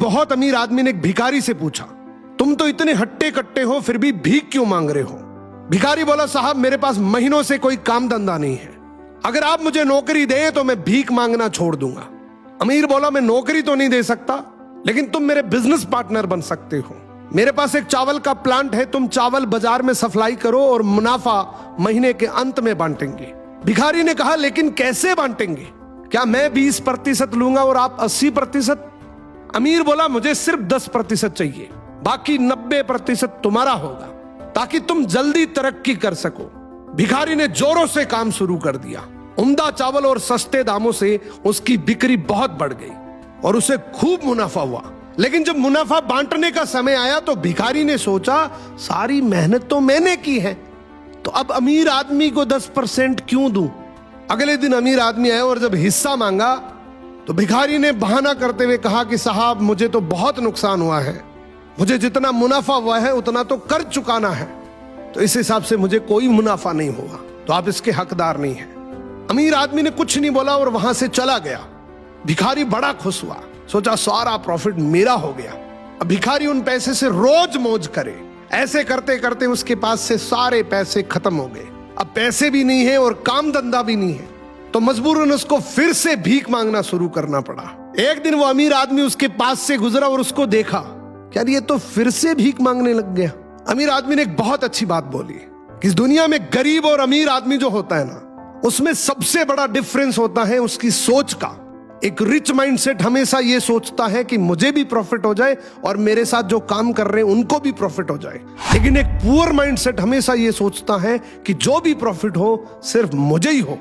बहुत अमीर आदमी ने एक भिखारी से पूछा, तुम तो इतने हट्टे कट्टे हो फिर भी भीख क्यों मांग रहे हो? भिखारी बोला, साहब मेरे पास महीनों से कोई काम धंधा नहीं है, अगर आप मुझे नौकरी दें तो मैं भीख मांगना छोड़ दूंगा। अमीर बोला, मैं नौकरी तो नहीं दे सकता, लेकिन तुम मेरे बिजनेस पार्टनर बन सकते हो। मेरे पास एक चावल का प्लांट है, तुम चावल बाजार में सप्लाई करो और मुनाफा महीने के अंत में बांटेंगे। भिखारी ने कहा, लेकिन कैसे बांटेंगे? क्या मैं 20% लूंगा और आप 80%? अमीर बोला, मुझे सिर्फ 10% चाहिए, बाकी 90% तुम्हारा होगा, ताकि तुम जल्दी तरक्की कर सको। भिखारी ने जोरों से काम शुरू कर दिया। उम्दा चावल और सस्ते दामों से उसकी बिक्री बहुत बढ़ गई और उसे खूब मुनाफा हुआ। लेकिन जब मुनाफा बांटने का समय आया तो भिखारी ने सोचा, सारी मेहनत तो मैंने की है, तो अब अमीर आदमी को 10% क्यों दूं? अगले दिन अमीर आदमी आया और जब हिस्सा मांगा तो भिखारी ने बहाना करते हुए कहा कि साहब मुझे तो बहुत नुकसान हुआ है, मुझे जितना मुनाफा हुआ है उतना तो कर चुकाना है, तो इस हिसाब से मुझे कोई मुनाफा नहीं हुआ, तो आप इसके हकदार नहीं हैं। अमीर आदमी ने कुछ नहीं बोला और वहां से चला गया। भिखारी बड़ा खुश हुआ, सोचा सारा प्रॉफिट मेरा हो गया। अब भिखारी उन पैसे से रोज मौज करे। ऐसे करते करते उसके पास से सारे पैसे खत्म हो गए। अब पैसे भी नहीं है और काम धंधा भी नहीं है, तो मजबूरन उसको फिर से भीख मांगना शुरू करना पड़ा। एक दिन वो अमीर आदमी उसके पास से गुजरा और उसको देखा, क्या ये तो फिर से भीख मांगने लग गया। अमीर आदमी ने एक बहुत अच्छी बात बोली कि इस दुनिया में गरीब और अमीर आदमी जो होता है ना, उसमें सबसे बड़ा डिफरेंस होता है उसकी सोच का। एक रिच माइंडसेट हमेशा ये सोचता है कि मुझे भी प्रॉफिट हो जाए और मेरे साथ जो काम कर रहे हैं उनको भी प्रॉफिट हो जाए, लेकिन एक पुअर माइंडसेट हमेशा ये सोचता है कि जो भी प्रॉफिट हो सिर्फ मुझे ही हो।